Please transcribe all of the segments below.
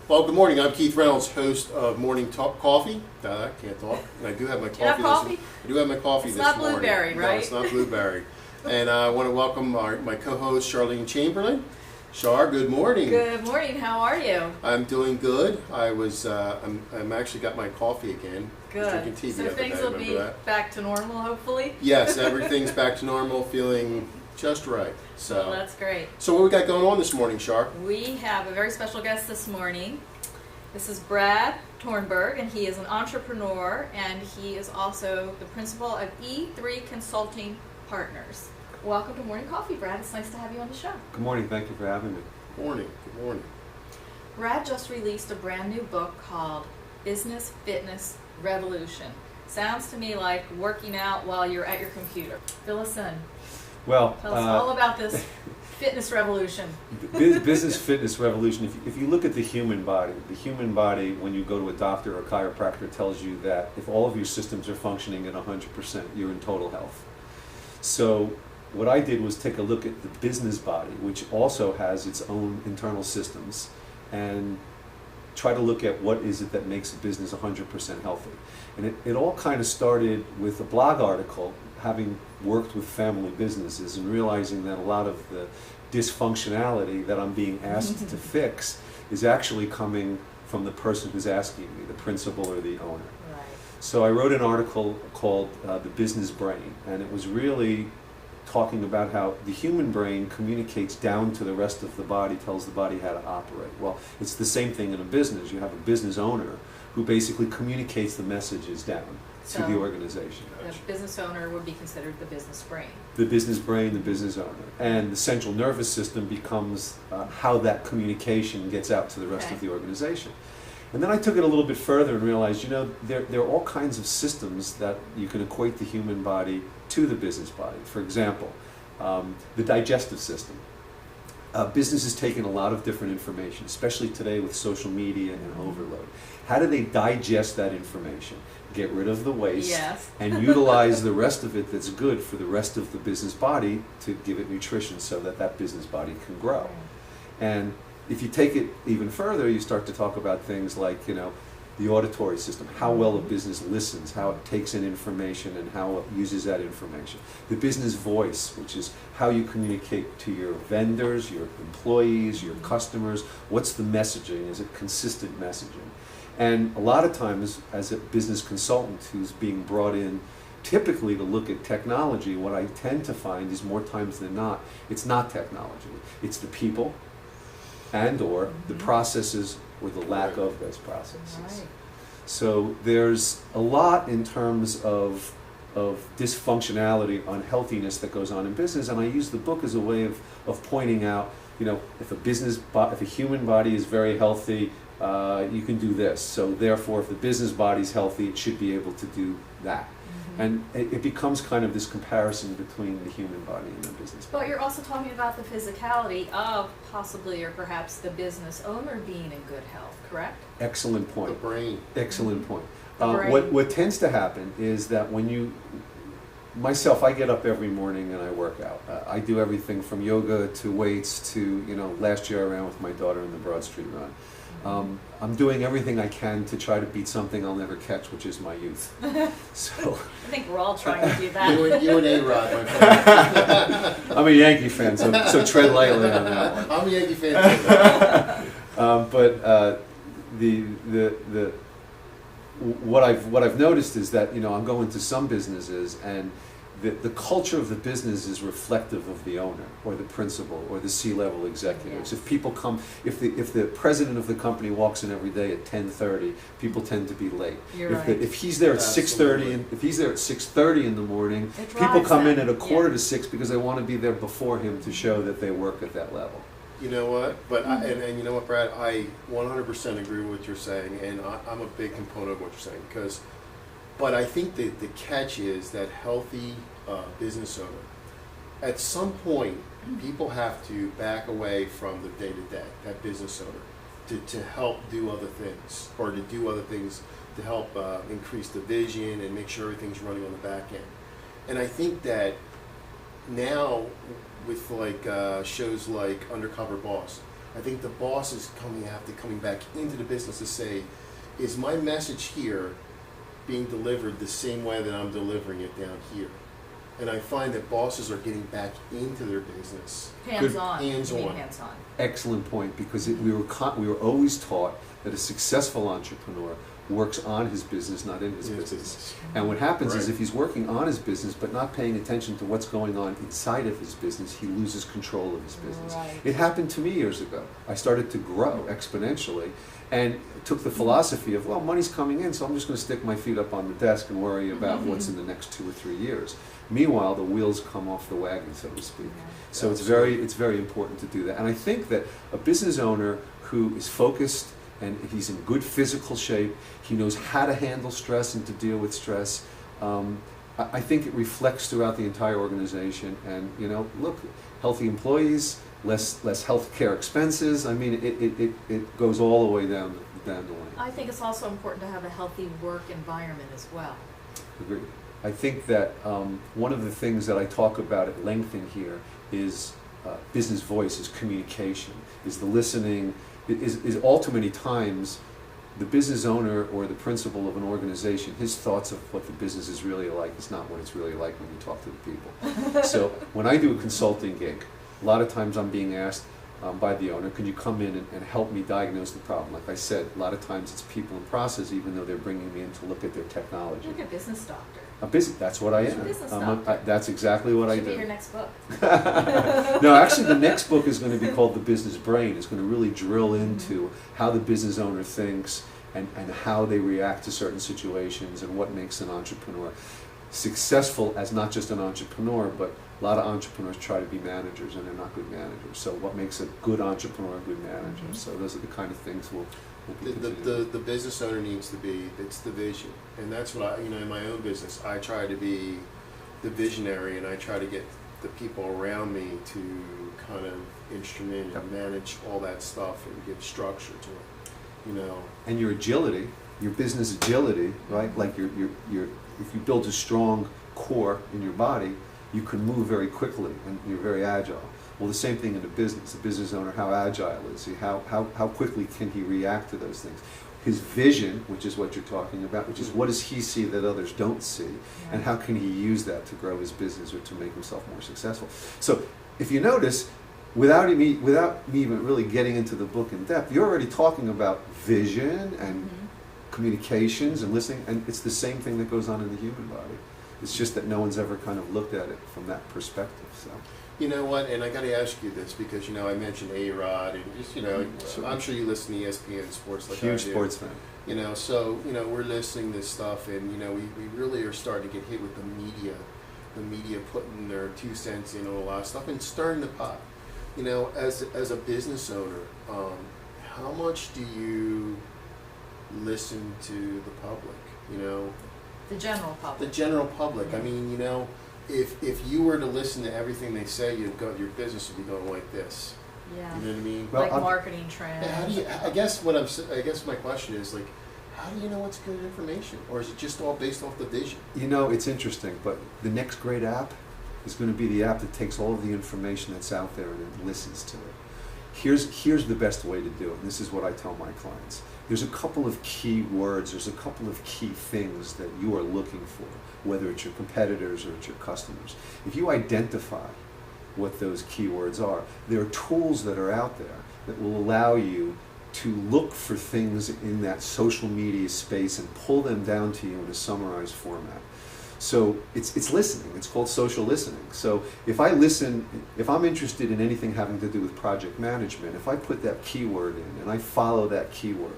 Well, good morning. I'm Keith Reynolds, host of Morning Talk Coffee. I can't talk. And I do have my coffee. You have coffee? I do have my coffee it's this morning. It's not blueberry, right? No, it's not blueberry. And I want to welcome my co-host, Charlene Chamberlain. Char, good morning. Good morning. How are you? I'm doing good. I'm actually got my coffee again. Good. Drinking tea so the other things day, will be back to normal, hopefully? Yes, everything's back to normal, feeling just right. So well, that's great. So what we got going on this morning, Char? We have a very special guest this morning. This is Brad Tornberg, and he is an entrepreneur, and he is also the principal of E3 Consulting Partners. Welcome to Morning Coffee, Brad. It's nice to have you on the show. Good morning. Thank you for having me. Good morning. Good morning. Brad just released a brand new book called Business Fitness Revolution. Sounds to me like working out while you're at your computer. Fill us in. Well, tell us all about this fitness revolution. Business fitness revolution. If you look at the human body, when you go to a doctor or a chiropractor, tells you that if all of your systems are functioning at 100%, you're in total health. So what I did was take a look at the business body, which also has its own internal systems, and try to look at what is it that makes a business 100% healthy. And it all kind of started with a blog article, having worked with family businesses and realizing that a lot of the dysfunctionality that I'm being asked to fix is actually coming from the person who's asking me, the principal or the owner. Right. So I wrote an article called The Business Brain, and it was really talking about how the human brain communicates down to the rest of the body, tells the body how to operate. Well, it's the same thing in a business. You have a business owner who basically communicates the messages down to the organization. The business owner would be considered the business brain. The business brain, the business owner. And the central nervous system becomes how that communication gets out to the rest of the organization. And then I took it a little bit further and realized, there are all kinds of systems that you can equate the human body to the business body. For example, the digestive system. Business is taking a lot of different information, especially today with social media and overload. How do they digest that information? Get rid of the waste and utilize the rest of it that's good for the rest of the business body to give it nutrition so that that business body can grow. And if you take it even further, you start to talk about things like, the auditory system, how well a business listens, how it takes in information and how it uses that information. The business voice, which is how you communicate to your vendors, your employees, your customers. What's the messaging? Is it consistent messaging? And a lot of times, as a business consultant who's being brought in typically to look at technology, what I tend to find is more times than not, it's not technology. It's the people and or the processes or the lack of those processes. Right. So there's a lot in terms of dysfunctionality, unhealthiness that goes on in business, and I use the book as a way of pointing out, if a human body is very healthy, you can do this. So therefore, if the business body's healthy, it should be able to do that. And it becomes kind of this comparison between the human body and the business body. But you're also talking about the physicality of possibly or perhaps the business owner being in good health, correct? Excellent point. The brain. Excellent point. Brain. What tends to happen is that when myself, I get up every morning and I work out. I do everything from yoga to weights to, last year I ran with my daughter in the Broad Street Run. I'm doing everything I can to try to beat something I'll never catch, which is my youth. So I think we're all trying to do that. You and A-Rod, my friend. I'm a Yankee fan, so tread lightly on that one. I'm a Yankee fan too. But what I've noticed is that I'm going to some businesses and the culture of the business is reflective of the owner or the principal or the C-level executives. If people come, if the president of the company walks in every day at 10:30, people tend to be late. If he's there at 6:30, and if he's there at 6:30 in the morning, people come in at a quarter to 6 because they want to be there before him to show that they work at that level. You know what? But and you know what, Brad? I 100% agree with what you're saying, and I'm a big component of what you're saying but I think the catch is that healthy business owner, at some point, people have to back away from the day-to-day, that business owner, to help do other things, or to do other things to help increase the vision and make sure everything's running on the back end. And I think that now with like shows like Undercover Boss, I think the boss is coming back into the business to say, is my message here being delivered the same way that I'm delivering it down here? And I find that bosses are getting back into their business. Hands-on. Hands-on. Hands-on. Excellent point, because we were always taught that a successful entrepreneur works on his business, not in his business. And what happens is, Right. if he's working on his business but not paying attention to what's going on inside of his business, he loses control of his business. Right. It happened to me years ago. I started to grow exponentially and took the philosophy of, well, money's coming in, so I'm just going to stick my feet up on the desk and worry about what's in the next 2 or 3 years. Meanwhile, the wheels come off the wagon, so to speak. So it's very important to do that. And I think that a business owner who is focused and he's in good physical shape, he knows how to handle stress and to deal with stress. I think it reflects throughout the entire organization. And look, healthy employees, less healthcare expenses. I mean, it goes all the way down the line. I think it's also important to have a healthy work environment as well. Agreed. I think that one of the things that I talk about at length in here is business voice, is communication, is the listening, is all too many times the business owner or the principal of an organization, his thoughts of what the business is really like is not what it's really like when you talk to the people. So when I do a consulting gig, a lot of times I'm being asked by the owner, could you come in and help me diagnose the problem? Like I said, a lot of times it's people and process, even though they're bringing me in to look at their technology. You're like a business doctor. That's what I am. Business doctor. That's exactly what I Should do. be your next book. No, actually, the next book is going to be called The Business Brain. It's going to really drill into how the business owner thinks and how they react to certain situations and what makes an entrepreneur successful as not just an entrepreneur, but a lot of entrepreneurs try to be managers and they're not good managers. So what makes a good entrepreneur a good manager? So those are the kind of things we'll be considering. The business owner needs to be, it's the vision. And that's what I, in my own business, I try to be the visionary, and I try to get the people around me to kind of instrument and manage all that stuff and give structure to it, And your agility, your business agility, right? Like if you build a strong core in your body, you can move very quickly and you're very agile. Well, the same thing in the business owner, how agile is he? How quickly can he react to those things? His vision, which is what you're talking about, which is what does he see that others don't see, and how can he use that to grow his business or to make himself more successful? So if you notice, without me even really getting into the book in depth, you're already talking about vision and communications and listening, and it's the same thing that goes on in the human body. It's just that no one's ever kind of looked at it from that perspective. So. You know what, and I got to ask you this because, I mentioned A-Rod and just, I'm sure you listen to ESPN Sports like I do. Huge sports fan. So, we're listening to this stuff and, we really are starting to get hit with the media putting their 2 cents in on a lot of stuff and stirring the pot. As a business owner, how much do you listen to the public, The general The public. general public. I mean, if you were to listen to everything they say, your business would be going like this. Yeah. You know what I mean? Well, Like marketing trends. How do you? I guess my question is like, how do you know what's good information, or is it just all based off the vision? It's interesting, but the next great app is going to be the app that takes all of the information that's out there and it listens to it. Here's the best way to do it, and this is what I tell my clients. There's a couple of key words, there's a couple of key things that you are looking for, whether it's your competitors or it's your customers. If you identify what those keywords are, there are tools that are out there that will allow you to look for things in that social media space and pull them down to you in a summarized format. So it's listening. It's called social listening. So if I'm interested in anything having to do with project management, if I put that keyword in and I follow that keyword,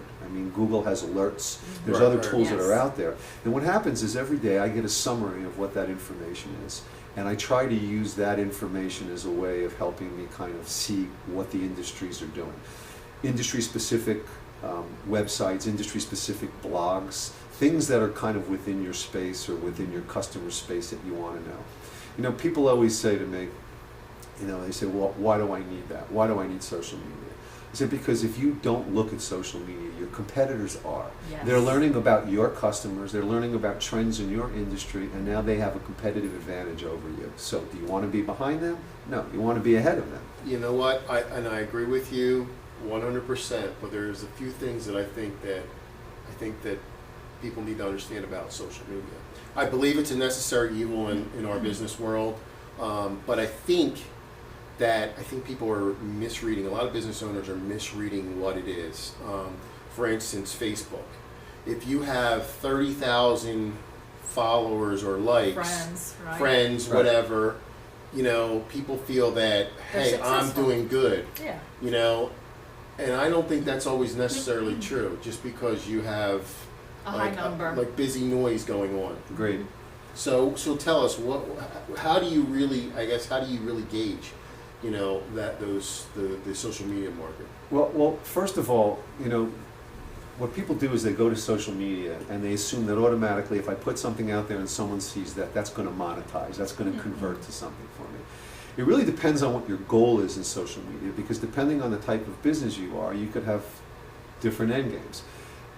Google has alerts, there's other tools that are out there. And what happens is every day I get a summary of what that information is. And I try to use that information as a way of helping me kind of see what the industries are doing. Industry-specific websites, industry-specific blogs, things that are kind of within your space or within your customer space that you want to know. People always say to me, they say, well, why do I need that? Why do I need social media? I said, because if you don't look at social media, your competitors are. Yes. They're learning about your customers, they're learning about trends in your industry, and now they have a competitive advantage over you. So do you want to be behind them? No, you want to be ahead of them. You know what? I agree with you, 100%. But there's a few things that I think that people need to understand about social media. I believe it's a necessary evil in our business world, but I think people are misreading. A lot of business owners are misreading what it is. For instance, Facebook. If you have 30,000 followers or likes, friends, Right. whatever, people feel that, They're hey, I'm successful. doing good, Yeah. and I don't think that's always necessarily true. Just because you have A high number. like busy noise going on. Great. So tell us how do you really gauge, the social media market? Well, first of all, what people do is they go to social media and they assume that automatically if I put something out there and someone sees that, that's going to monetize, that's going to convert to something for me. It really depends on what your goal is in social media, because depending on the type of business you are, you could have different end games.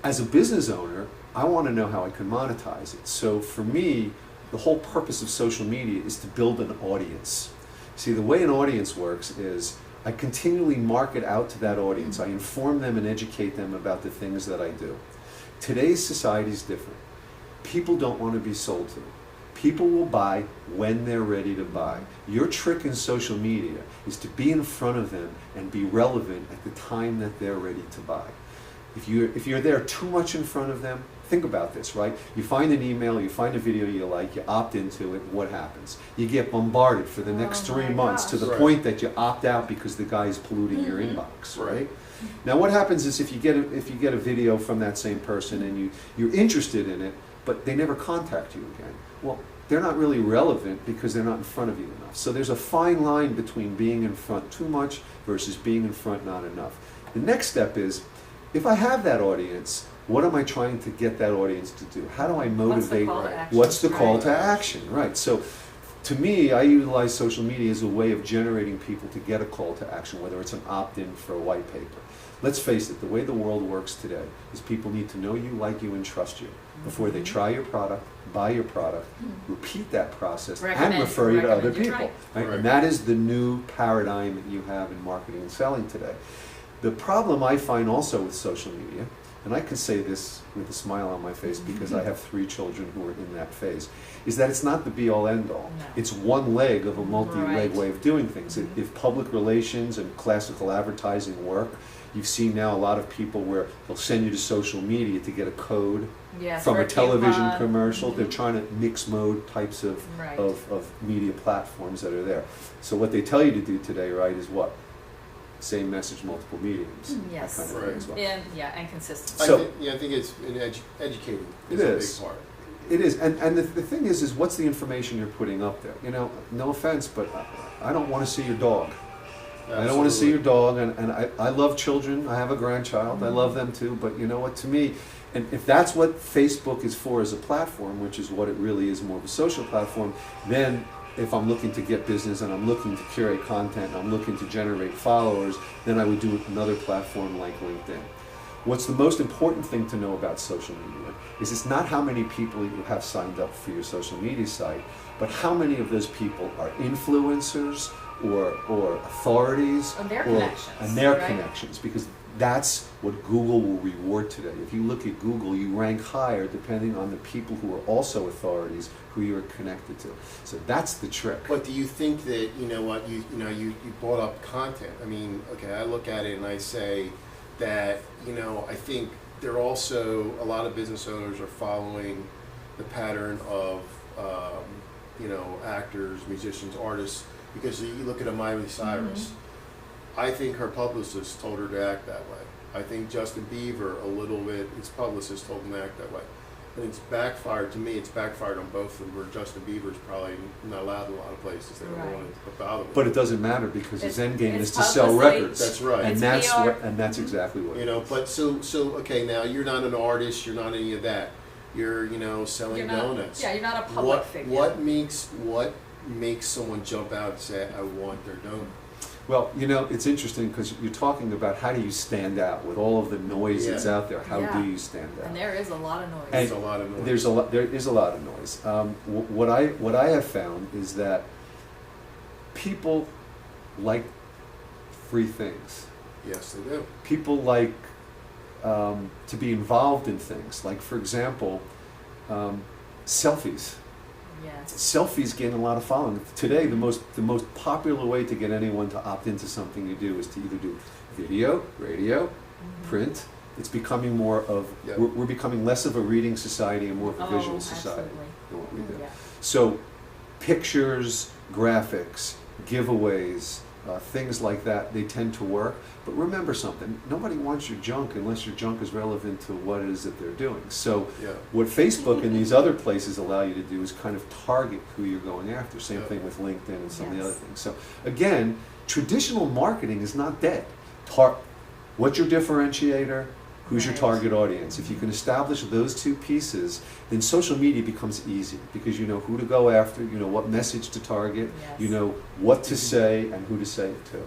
As a business owner, I want to know how I can monetize it. So for me, the whole purpose of social media is to build an audience. See, the way an audience works is I continually market out to that audience. I inform them and educate them about the things that I do. Today's society is different. People don't want to be sold to. People will buy when they're ready to buy. Your trick in social media is to be in front of them and be relevant at the time that they're ready to buy. If you're there too much in front of them, think about this, right? You find an email, you find a video you like, you opt into it, what happens? You get bombarded for the next 3 months to the Right. point that you opt out because the guy is polluting your inbox, right? Now what happens is if you get a video from that same person and you're interested in it, but they never contact you again, well, they're not really relevant because they're not in front of you enough. So there's a fine line between being in front too much versus being in front not enough. The next step is, if I have that audience, what am I trying to get that audience to do? How do I motivate? What's the call to action? Right. So to me, I utilize social media as a way of generating people to get a call to action, whether it's an opt-in for a white paper. Let's face it, the way the world works today is people need to know you, like you, and trust you before they try your product, buy your product, repeat that process, and refer you to other people. Right? Right. And that is the new paradigm that you have in marketing and selling today. The problem I find also with social media, and I can say this with a smile on my face because I have 3 children who are in that phase, is that it's not the be-all, end-all. No. It's one leg of a multi-leg Right. way of doing things. If public relations and classical advertising work, you've seen now a lot of people where they'll send you to social media to get a code Yes, from or a television coupon. commercial. They're trying to mix mode types of, Right. of media platforms that are there. So what they tell you to do today, right, is what? Same message, multiple mediums. Yes. That kind of Right. thing as well. And consistency. So- I think it's educating It is a is. big part. It is, and the thing is what's the information you're putting up there? No offense, but I don't want to see your dog. I don't want to see your dog, and I love children. I have a grandchild. I love them too, but you know what, to me, and if that's what Facebook is for as a platform, which is what it really is, more of a social platform, then if I'm looking to get business and I'm looking to curate content and I'm looking to generate followers, then I would do another platform like LinkedIn. What's the most important thing to know about social media is it's not how many people you have signed up for your social media site, but how many of those people are influencers or authorities And their connections, and their right? connections, because that's what Google will reward today. If you look at Google, you rank higher depending on the people who are also authorities who you're connected to. So that's the trick. But do you think that, you brought up content? I mean, okay, I look at it and I say that, I think there also, a lot of business owners are following the pattern of, actors, musicians, artists, because you look at a Miley Cyrus. I think her publicist told her to act that way. I think Justin Bieber, a little bit, his publicist told him to act that way. And it's backfired, to me, it's backfired on both of them, where Justin Bieber's probably not allowed in a lot of places. They don't Right. want to bother with But him. it doesn't matter because his It's- end game it's is to sell publicity. records. That's right. And It's that's PR. and that's exactly what it is. But so okay, now you're not an artist, you're not any of that. You're, selling You're not, donuts. yeah, you're not a public What figure. what makes someone jump out and say, I want their donut? Well, it's interesting because you're talking about how do you stand out with all of the noise that's Yeah. out there. How Yeah. do you stand out? And there is a lot of noise. And There's a lot of noise. There is a lot of noise. What I have found is that people like free things. Yes, they do. People like to be involved in things. Like, for example, selfies. Yes. Selfies gain a lot of following. Today, the most popular way to get anyone to opt into something you do is to either do video, radio, print. It's becoming more of, Yeah. we're becoming less of a reading society and more of a Oh, visual society absolutely. than what we do. Yeah. So pictures, graphics, giveaways, things like that, they tend to work. But remember something, nobody wants your junk unless your junk is relevant to what it is that they're doing. So Yeah. what Facebook and these other places allow you to do is kind of target who you're going after. Same Yeah. thing with LinkedIn and some of the Yes. other things. So again, traditional marketing is not dead. What's your differentiator? Who's your Right. target audience? If you can establish those two pieces, then social media becomes easy because you know who to go after, you know what message to target, Yes. you know what to say and who to say it to.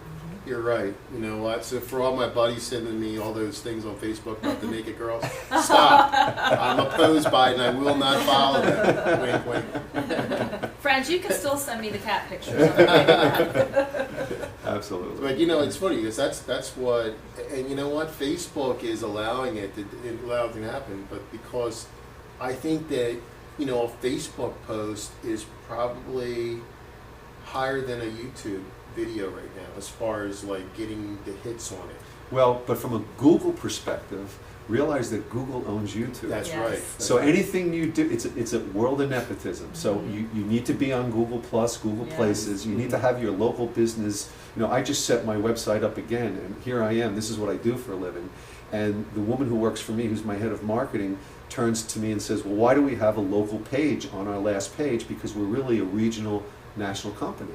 You're right. You know what? So for all my buddies sending me all those things on Facebook about the naked girls, stop. I'm opposed by it and I will not follow them. Wink, wink. Friends, you can still send me the cat pictures. on the way. Absolutely. But you know, it's funny because that's what, and you know what? Facebook is allowing it to happen, but because I think that, you know, a Facebook post is probably higher than a YouTube video right now as far as like getting the hits on it. Well, but from a Google perspective, realize that Google owns YouTube. That's Yes. right. That's So right. anything you do, it's a world of nepotism. So you need to be on Google Plus, Google Yes. Places. You need to have your local business. You know, I just set my website up again, and here I am. This is what I do for a living. And the woman who works for me, who's my head of marketing, turns to me and says, "Well, why do we have a local page on our last page? Because we're really a regional, national company."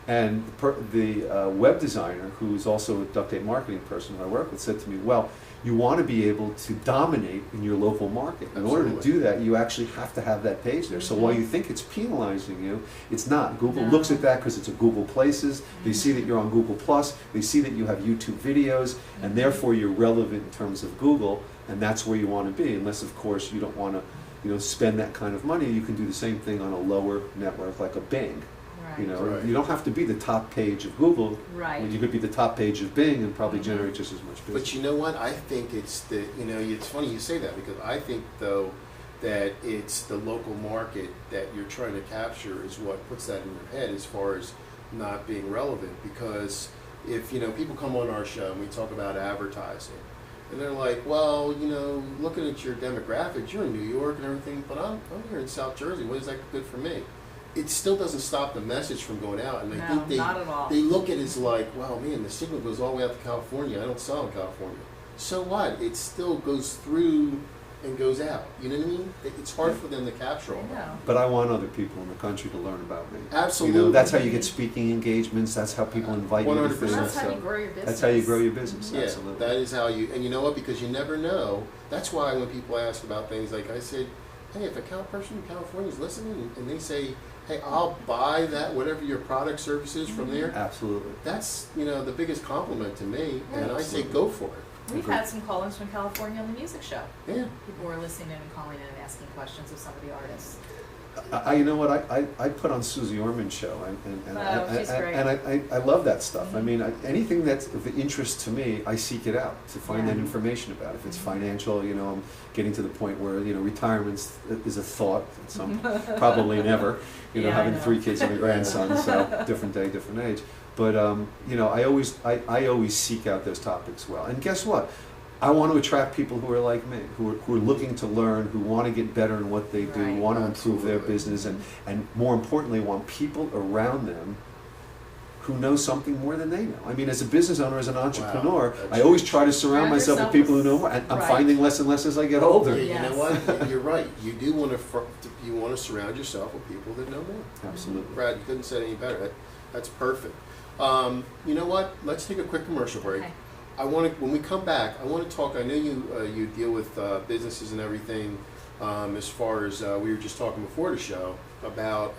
And the web designer, who's also a Duct marketing person who I work with, said to me, "Well, you want to be able to dominate in your local market. In order to Absolutely. do that, you actually have to have that page there. So while you think it's penalizing you, it's not. Google No. looks at that because it's a Google Places. They see that you're on Google Plus. They see that you have YouTube videos, and therefore you're relevant in terms of Google, and that's where you want to be. Unless, of course, you don't want to, spend that kind of money. You can do the same thing on a lower network like a Bing. Right. Right. You don't have to be the top page of Google. Right. You could be the top page of Bing and probably generate just as much business. But you know what? I think it's it's funny you say that because I think though that it's the local market that you're trying to capture is what puts that in your head as far as not being relevant. Because if, people come on our show and we talk about advertising and they're like, well, looking at your demographics, you're in New York and everything, but I'm here in South Jersey. What is that good for me? It still doesn't stop the message from going out, and I No, think not at all. they look at it as like, wow, man, the signal goes all the way out to California. I don't sell in California. So what? It still goes through and goes out. You know what I mean? It's hard for them to capture all I that. know. But I want other people in the country to learn about me. Absolutely. That's how you get speaking engagements. That's how people invite you to 100%. things. That's how you so grow your business. That's how you grow your business. Yeah, Absolutely. that is how you, and you know what? Because you never know. That's why when people ask about things, like I said, hey, if a person in California is listening and they say, hey, I'll buy that, whatever your product service is from there, Absolutely. that's, the biggest compliment to me, and I say Absolutely. go for it. We've had some call-ins from California on the music show. Yeah. People were listening in and calling in and asking questions of some of the artists. You know what? I put on Susie Orman's show, and Oh, she's great. I love that stuff. I mean, anything that's of interest to me, I seek it out to find that Yeah. information about. If it's financial, I'm getting to the point where retirement is a thought. At some probably never. Yeah, I Having know. 3 kids and a grandson, so different day, different age. But I always seek out those topics well. And guess what? I want to attract people who are like me, who are looking to learn, who want to get better in what they do, Right. want to improve their Absolutely. business, and more importantly, want people around them who know something more than they know. I mean, as a business owner, as an entrepreneur, that's I always try to surround Surround myself with yourself people who with- know more, and I'm right. finding less and less as I get older. You Yes. know what? You're right. You do want to surround yourself with people that know more. Absolutely. Brad, you couldn't say it any better. That's perfect. You know what? Let's take a quick commercial break. Okay. When we come back, I want to talk. I know you deal with businesses and everything. As far as we were just talking before the show about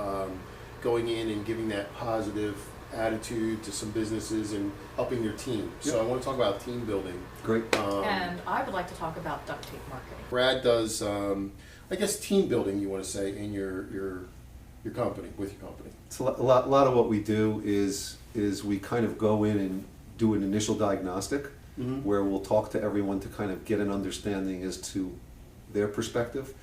going in and giving that positive attitude to some businesses and helping their team. So Yep. I want to talk about team building. Great. And I would like to talk about duct tape marketing. Brad does, I guess, team building. You want to say in your company, with your company. So a lot of what we do is we kind of go in and do an initial diagnostic where we'll talk to everyone to kind of get an understanding as to their perspective.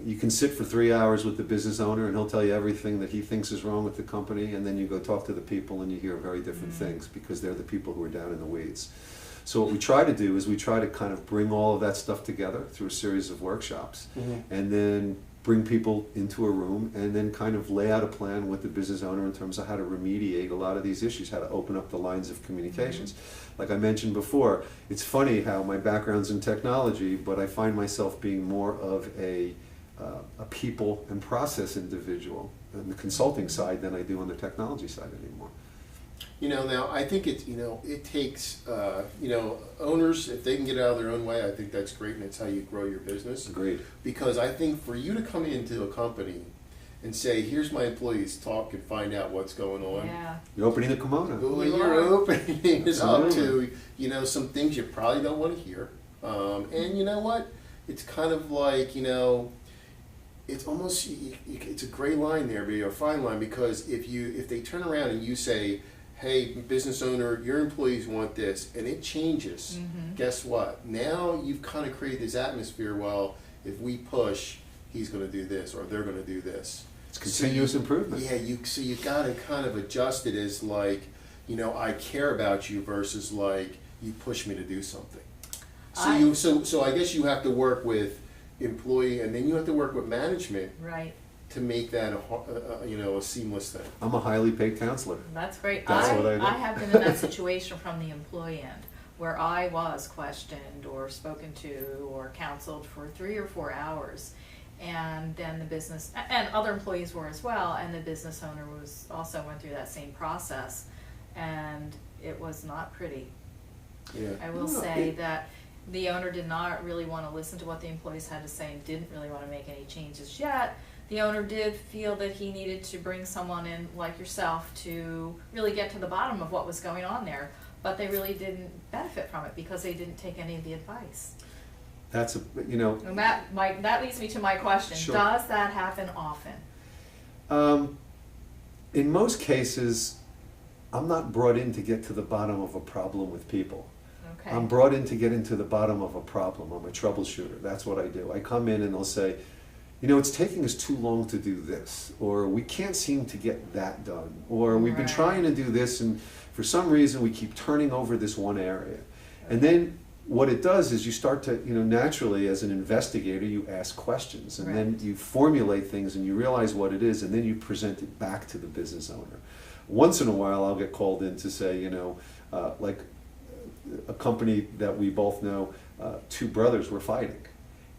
You can sit for 3 hours with the business owner and he'll tell you everything that he thinks is wrong with the company, and then you go talk to the people and you hear very different things because they're the people who are down in the weeds. So what we try to do is we try to kind of bring all of that stuff together through a series of workshops, and then bring people into a room and then kind of lay out a plan with the business owner in terms of how to remediate a lot of these issues, how to open up the lines of communications. Like I mentioned before, it's funny how my background's in technology, but I find myself being more of a people and process individual on the consulting side than I do on the technology side anymore. Now I think it takes, owners, if they can get out of their own way, I think that's great, and it's how you grow your business. Agreed. Because I think for you to come into a company and say, here's my employees, talk and find out what's going on. Yeah. You're opening the kimono. Well, you're opening it up to, some things you probably don't want to hear. And you know what? It's kind of like, it's almost, it's a gray line there, but a fine line, because if they turn around and you say, hey, business owner, your employees want this, and it changes, guess what? Now you've kind of created this atmosphere, well, if we push, he's going to do this, or they're going to do this. It's continuous improvement. Yeah, so you got to kind of adjust it as like, I care about you versus like, you push me to do something. So I guess you have to work with employee, and then you have to work with management, Right. to make that a seamless thing. I'm a highly paid counselor. That's great. That's what I do. I have been in that situation from the employee end, where I was questioned or spoken to or counseled for 3 or 4 hours, and then the business, and other employees were as well, and the business owner also went through that same process, and it was not pretty. Yeah. I will say that the owner did not really want to listen to what the employees had to say and didn't really want to make any changes yet. The owner did feel that he needed to bring someone in like yourself to really get to the bottom of what was going on there, but they really didn't benefit from it because they didn't take any of the advice. That's And that leads me to my question. Sure. Does that happen often? In most cases, I'm not brought in to get to the bottom of a problem with people. Okay. I'm brought in to get into the bottom of a problem. I'm a troubleshooter. That's what I do. I come in and they'll say, it's taking us too long to do this, or we can't seem to get that done, or we've been trying to do this and for some reason we keep turning over this one area. And then what it does is you start to, naturally as an investigator, you ask questions, and then you formulate things and you realize what it is, and then you present it back to the business owner. Once in a while I'll get called in to say, like a company that we both know, 2 brothers were fighting.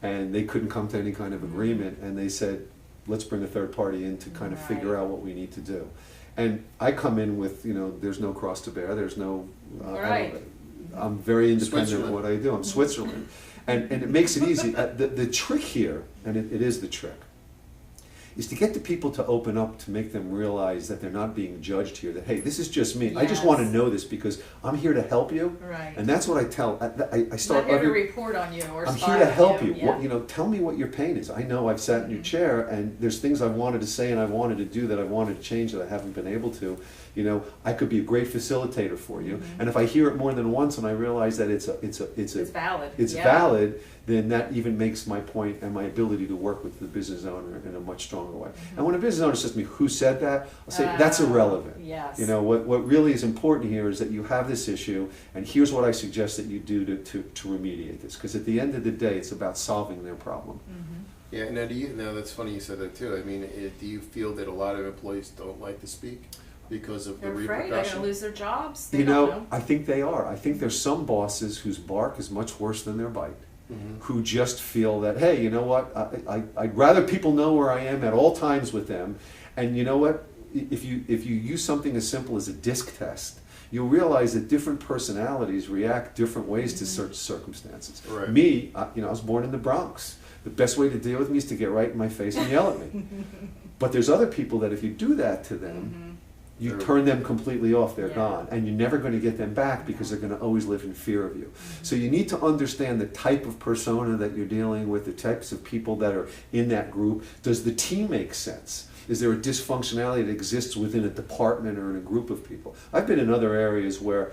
And they couldn't come to any kind of agreement, and they said, let's bring a third party in to kind of figure out what we need to do. And I come in with, there's no cross to bear, there's no, I'm very independent of what I do, I'm Switzerland. And it makes it easy. The trick here, and it is the trick, is to get the people to open up, to make them realize that they're not being judged here, that, hey, this is just me. I just want to know this because I'm here to help you. Right. And that's what I tell, I start I'm not here to report on you or I'm spy here to on help you. Yeah. Tell me what your pain is. I know I've sat in your chair and there's things I've wanted to say and I've wanted to do that I've wanted to change that I haven't been able to. I could be a great facilitator for you. And if I hear it more than once and I realize that it's valid. It's valid, then that even makes my point and my ability to work with the business owner in a much stronger way. And when a business owner says to me, who said that? I'll say, that's irrelevant. Yes. What really is important here is that you have this issue, and here's what I suggest that you do to remediate this. Because at the end of the day, it's about solving their problem. Yeah, now that's funny you said that too. I mean, do you feel that a lot of employees don't like to speak because of the They're afraid repercussion? they're going to lose their jobs. They don't know. I think they are. I think there's some bosses whose bark is much worse than their bite. Who just feel that, hey, you know what, I'd rather people know where I am at all times with them. And you know what, if you use something as simple as a disc test, you'll realize that different personalities react different ways to certain circumstances. Right. Me, I was born in the Bronx. The best way to deal with me is to get right in my face and yell at me. But there's other people that if you do that to them, you turn them completely off, they're gone. And you're never going to get them back because they're going to always live in fear of you. So you need to understand the type of persona that you're dealing with, the types of people that are in that group. Does the team make sense? Is there a dysfunctionality that exists within a department or in a group of people? I've been in other areas where,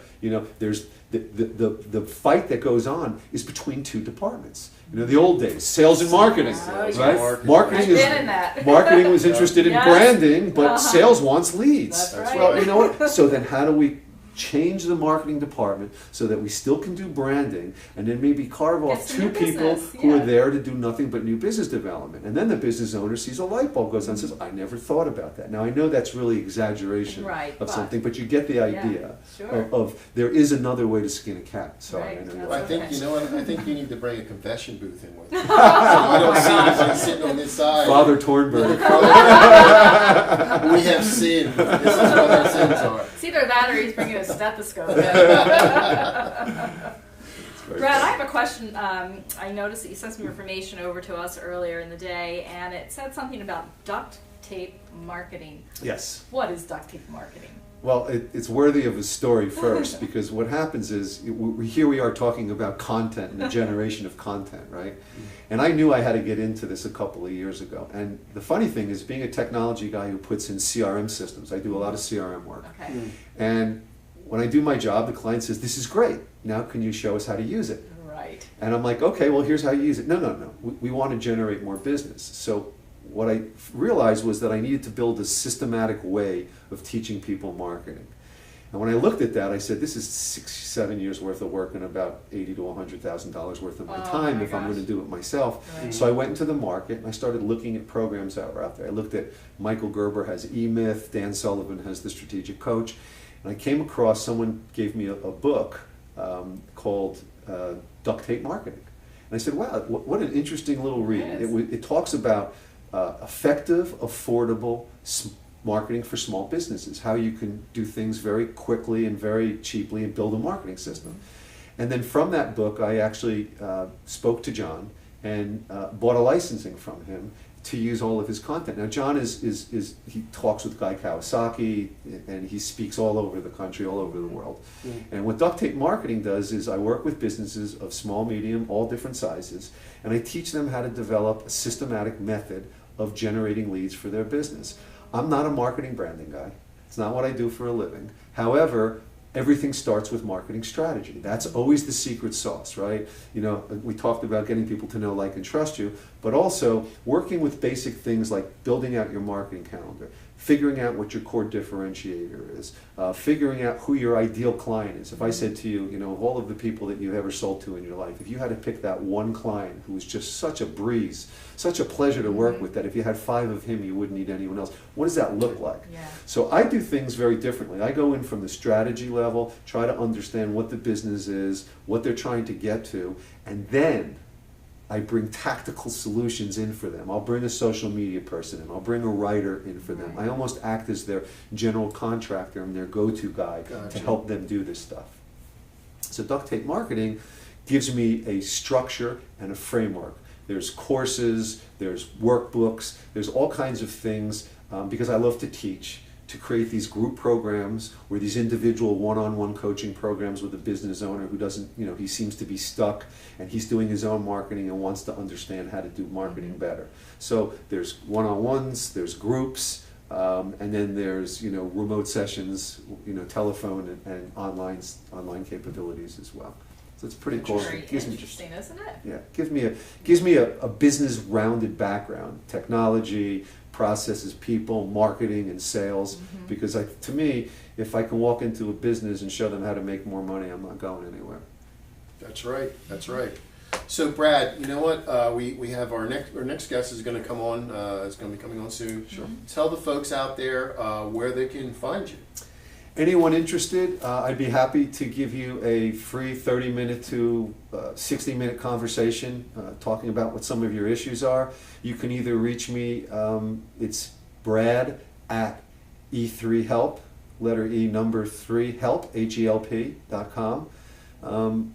there's the fight that goes on is between two departments. The old days, sales and marketing, Oh, right? yes. Marketing I've been in that. marketing was interested in Yes. branding, but Uh-huh. sales wants leads. That's right. Well, you know what? So then how do we change the marketing department so that we still can do branding, and then maybe carve off Get some two new people business, who are yeah. there to do nothing but new business development? And then the business owner sees a light bulb goes on and says, I never thought about that. Now I know that's really exaggeration Right, of but- something, but you get the idea sure. of there is another way to skin a cat. Sorry, Right, I know that's you're Well, I like, think, okay. you know what, I think you need to bring a confession booth in with you. So I don't see anybody sitting on this side. Father Tornberg. We have sinned. This is what our sins are. It's either that or he's bringing a stethoscope. Very Brad, I good. have a question. I noticed that you sent some information over to us earlier in the day, and it said something about duct tape marketing. Yes. What is duct tape marketing? Well, it's worthy of a story first, because what happens is, here we are talking about content and the generation of content, right? And I knew I had to get into this a couple of years ago. And the funny thing is, being a technology guy who puts in CRM systems, I do a lot of CRM work. Okay. And when I do my job, the client says, this is great. Now can you show us how to use it? Right. And I'm like, okay, well, here's how you use it. No. We want to generate more business. So what I realized was that I needed to build a systematic way of teaching people marketing. And when I looked at that, I said, this is 6-7 years worth of work and about $80,000 to $100,000 worth of my time my if I'm gosh. going to do it myself. Right. So I went into the market and I started looking at programs that were out there. I looked at Michael Gerber has E-Myth, Dan Sullivan has The Strategic Coach, and I came across, someone gave me a book called Duct Tape Marketing. And I said, wow, what an interesting little read. Yes. It talks about effective, affordable marketing for small businesses, how you can do things very quickly and very cheaply and build a marketing system. And then from that book, I actually spoke to John and bought a licensing from him to use all of his content. Now John he talks with Guy Kawasaki, and he speaks all over the country, all over the world. And what Duct Tape Marketing does is I work with businesses of small, medium, all different sizes, and I teach them how to develop a systematic method of generating leads for their business. I'm not a marketing branding guy. It's not what I do for a living. However, everything starts with marketing strategy. That's always the secret sauce, right? We talked about getting people to know, like, and trust you, but also working with basic things like building out your marketing calendar, figuring out what your core differentiator is, figuring out who your ideal client is. If I said to you, of all of the people that you've ever sold to in your life, if you had to pick that one client who was just such a breeze, such a pleasure to work with, that if you had 5 of him, you wouldn't need anyone else, what does that look like? Yeah. So I do things very differently. I go in from the strategy level, try to understand what the business is, what they're trying to get to, and then I bring tactical solutions in for them. I'll bring a social media person in. I'll bring a writer in for them. I almost act as their general contractor and their go-to guy to Gotcha. help them do this stuff. So Duct Tape Marketing gives me a structure and a framework. There's courses, there's workbooks, there's all kinds of things, because I love to teach, to create these group programs or these individual one-on-one coaching programs with a business owner who doesn't, he seems to be stuck and he's doing his own marketing and wants to understand how to do marketing better. So there's one-on-ones, there's groups, and then there's, remote sessions, telephone and online capabilities as well. So it's pretty cool. Very It gives me interesting, isn't it? Yeah, gives me a business rounded background, technology, processes, people, marketing, and sales. Because to me, if I can walk into a business and show them how to make more money, I'm not going anywhere. That's right. That's right. So Brad, you know what? We have our next guest is going to come on. Is going to be coming on soon. Sure. Tell the folks out there where they can find you. Anyone interested, I'd be happy to give you a free 30-minute to 60-minute conversation talking about what some of your issues are. You can either reach me, it's Brad at E3Help, letter E, number 3, help, HELP.com.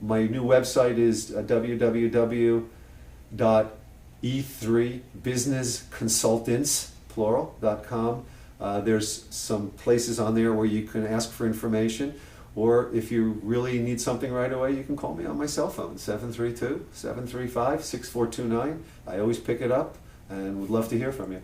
My new website is www.e3businessconsultants, plural.com. There's some places on there where you can ask for information, or if you really need something right away, you can call me on my cell phone, 732-735-6429. I always pick it up and would love to hear from you.